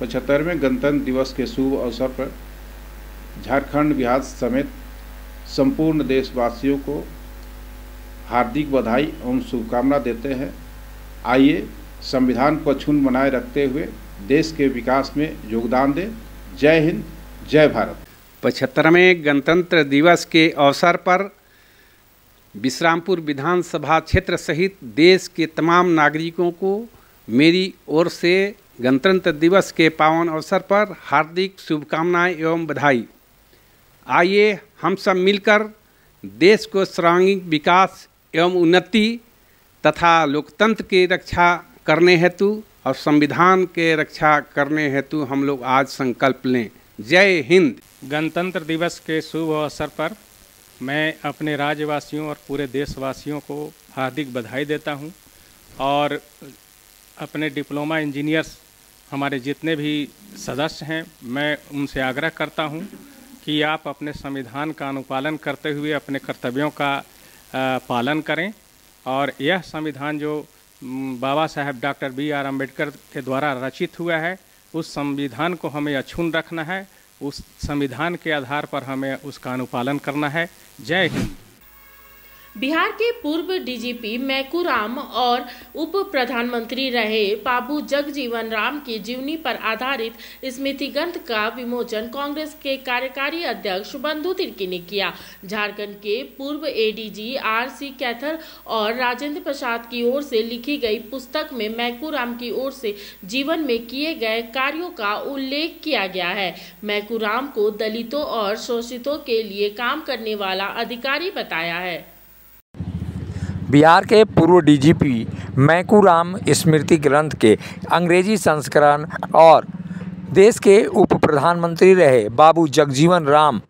75वें गणतंत्र दिवस के शुभ अवसर पर झारखंड, बिहार समेत संपूर्ण देशवासियों को हार्दिक बधाई एवं शुभकामना देते हैं। आइए संविधान को अक्षुण्ण बनाए रखते हुए देश के विकास में योगदान दें। जय हिंद, जय भारत। 75वें गणतंत्र दिवस के अवसर पर विश्रामपुर विधानसभा क्षेत्र सहित देश के तमाम नागरिकों को मेरी ओर से गणतंत्र दिवस के पावन अवसर पर हार्दिक शुभकामनाएं एवं बधाई। आइए हम सब मिलकर देश को सर्वांगीण विकास एवं उन्नति तथा लोकतंत्र की रक्षा करने हेतु और संविधान के रक्षा करने हेतु हम लोग आज संकल्प लें। जय हिंद। गणतंत्र दिवस के शुभ अवसर पर मैं अपने राज्यवासियों और पूरे देशवासियों को हार्दिक बधाई देता हूं और अपने डिप्लोमा इंजीनियर्स हमारे जितने भी सदस्य हैं, मैं उनसे आग्रह करता हूं कि आप अपने संविधान का अनुपालन करते हुए अपने कर्तव्यों का पालन करें और यह संविधान जो बाबा साहेब डॉक्टर B.R. अम्बेडकर के द्वारा रचित हुआ है, उस संविधान को हमें अक्षुण्ण रखना है। उस संविधान के आधार पर हमें उसका अनुपालन करना है। जय हिंद। बिहार के पूर्व डीजीपी मैकूराम और उप प्रधानमंत्री रहे बाबू जगजीवन राम की जीवनी पर आधारित स्मृति ग्रंथ का विमोचन कांग्रेस के कार्यकारी अध्यक्ष बंधु तिर्की ने किया। झारखंड के पूर्व ADG RC कैथर और राजेंद्र प्रसाद की ओर से लिखी गई पुस्तक में मैकूराम की ओर से जीवन में किए गए कार्यों का उल्लेख किया गया है। मैकूराम को दलितों और शोषितों के लिए काम करने वाला अधिकारी बताया है। बिहार के पूर्व डीजीपी मैकूराम स्मृति ग्रंथ के अंग्रेजी संस्करण और देश के उप प्रधानमंत्री रहे बाबू जगजीवन राम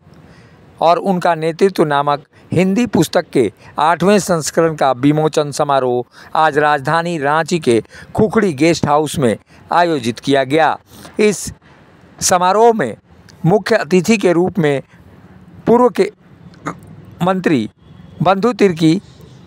और उनका नेतृत्व नामक हिंदी पुस्तक के 8वें संस्करण का विमोचन समारोह आज राजधानी रांची के खुखड़ी गेस्ट हाउस में आयोजित किया गया। इस समारोह में मुख्य अतिथि के रूप में पूर्व के मंत्री बंधु तिर्की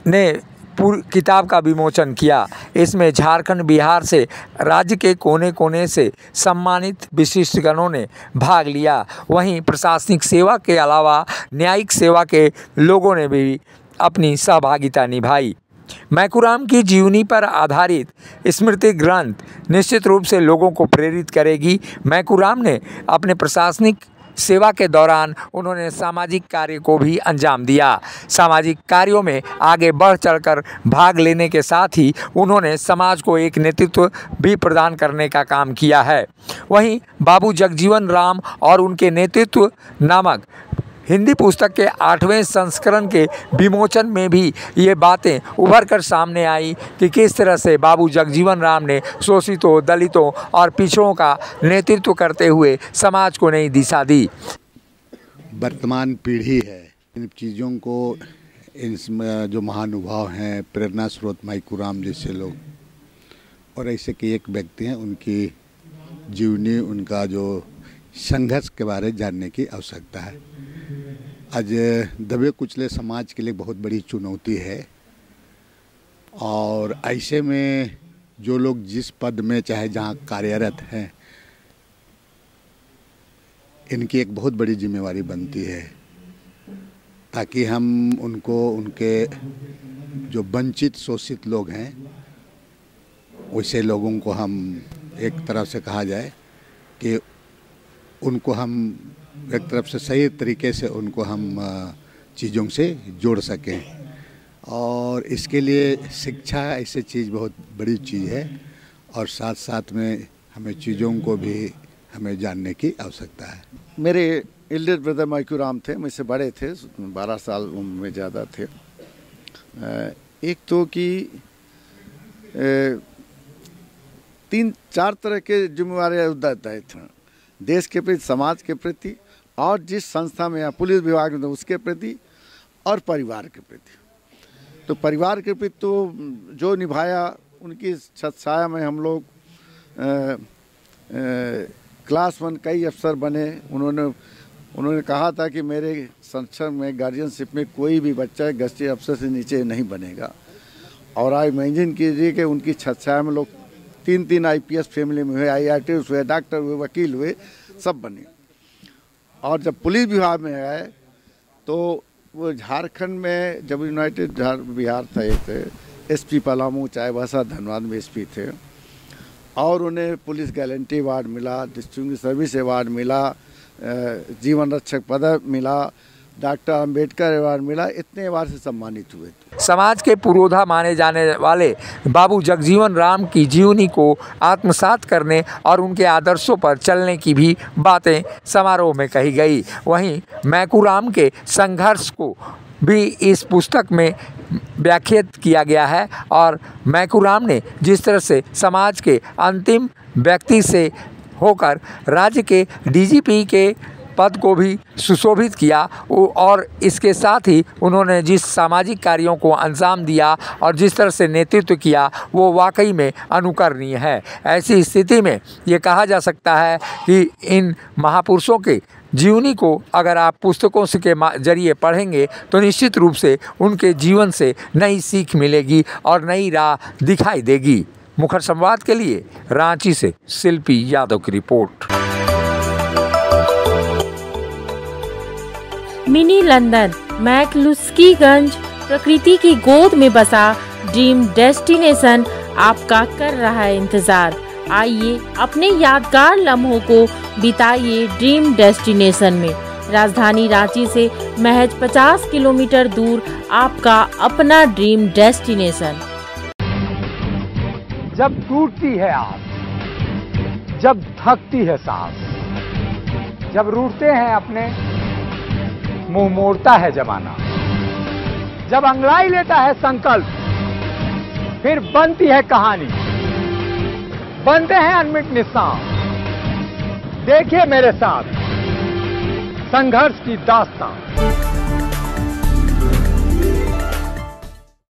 ने पूरी किताब का विमोचन किया। इसमें झारखंड, बिहार से राज्य के कोने कोने से सम्मानित विशिष्टगणों ने भाग लिया। वहीं प्रशासनिक सेवा के अलावा न्यायिक सेवा के लोगों ने भी अपनी सहभागिता निभाई। मैकूराम की जीवनी पर आधारित स्मृति ग्रंथ निश्चित रूप से लोगों को प्रेरित करेगी। मैकूराम ने अपने प्रशासनिक सेवा के दौरान उन्होंने सामाजिक कार्य को भी अंजाम दिया। सामाजिक कार्यों में आगे बढ़ चढ़कर भाग लेने के साथ ही उन्होंने समाज को एक नेतृत्व भी प्रदान करने का काम किया है। वहीं बाबू जगजीवन राम और उनके नेतृत्व नामक हिंदी पुस्तक के 8वें संस्करण के विमोचन में भी ये बातें उभर कर सामने आई कि किस तरह से बाबू जगजीवन राम ने शोषितों, दलितों और पिछड़ों का नेतृत्व करते हुए समाज को नई दिशा दी। वर्तमान पीढ़ी है इन चीज़ों को, इन जो महानुभाव हैं, प्रेरणा स्रोत मैकूराम जैसे लोग और ऐसे के एक व्यक्ति हैं, उनकी जीवनी, उनका जो संघर्ष के बारे में जानने की आवश्यकता है। आज दबे कुचले समाज के लिए बहुत बड़ी चुनौती है और ऐसे में जो लोग जिस पद में चाहे जहाँ कार्यरत हैं, इनकी एक बहुत बड़ी जिम्मेवारी बनती है ताकि हम उनको, उनके जो वंचित शोषित लोग हैं, वैसे लोगों को हम एक तरफ से कहा जाए कि उनको हम एक तरफ से सही तरीके से उनको हम चीज़ों से जोड़ सकें और इसके लिए शिक्षा ऐसी चीज़ बहुत बड़ी चीज़ है और साथ साथ में हमें चीज़ों को भी हमें जानने की आवश्यकता है। मेरे एल्डर ब्रदर मैकूराम थे, मुझसे बड़े थे, 12 साल उम्र में ज़्यादा थे। एक तो कि 3-4 तरह के जिम्मेवारी उत्तरदायी थे, देश के प्रति, समाज के प्रति और जिस संस्था में या पुलिस विभाग में उसके प्रति और परिवार के प्रति। तो परिवार के प्रति तो जो निभाया, उनकी छत छाया में हम लोग क्लास 1 कई अफसर बने। उन्होंने कहा था कि मेरे संरक्षण में, गार्जियनशिप में कोई भी बच्चा गश्ती अफसर से नीचे नहीं बनेगा और आज इमेजिन कीजिए कि उनकी छत छाया में लोग 3 IPS फैमिली में हुए, IITs हुए, डॉक्टर हुए, वकील हुए, सब बने। और जब पुलिस विभाग में आए तो वो झारखंड में जब यूनाइटेड बिहार था, एक SP पलामू, चाईबासा, धनबाद में SP थे, और उन्हें पुलिस गैलेंटी अवार्ड मिला, डिस्टिंग्विश सर्विस अवार्ड मिला, जीवन रक्षक पदक मिला, डॉक्टर अंबेडकर अवार्ड मिला, इतने अवार्ड से सम्मानित हुए। समाज के पुरोधा माने जाने वाले बाबू जगजीवन राम की जीवनी को आत्मसात करने और उनके आदर्शों पर चलने की भी बातें समारोह में कही गई। वहीं मैकूराम के संघर्ष को भी इस पुस्तक में व्याख्यात किया गया है और मैकूराम ने जिस तरह से समाज के अंतिम व्यक्ति से होकर राज्य के DGP के पद को भी सुशोभित किया और इसके साथ ही उन्होंने जिस सामाजिक कार्यों को अंजाम दिया और जिस तरह से नेतृत्व किया वो वाकई में अनुकरणीय है। ऐसी स्थिति में ये कहा जा सकता है कि इन महापुरुषों के जीवनी को अगर आप पुस्तकों से के जरिए पढ़ेंगे तो निश्चित रूप से उनके जीवन से नई सीख मिलेगी और नई राह दिखाई देगी। मुखर संवाद के लिए रांची से शिल्पी यादव की रिपोर्ट। मिनी लंदन मैक्लुस्कीगंज प्रकृति की गोद में बसा ड्रीम डेस्टिनेशन आपका कर रहा है इंतजार। आइए अपने यादगार लम्हों को बिताइए ड्रीम डेस्टिनेशन में। राजधानी रांची से महज 50 किलोमीटर दूर आपका अपना ड्रीम डेस्टिनेशन। जब टूटती है आस, जब थकती है सांस, जब रूठते हैं अपने, मुंह मोड़ता है जमाना, जब अंगड़ाई लेता है संकल्प, फिर बनती है कहानी, बनते हैं अनमिट निशान। देखिए मेरे साथ संघर्ष की दास्तान।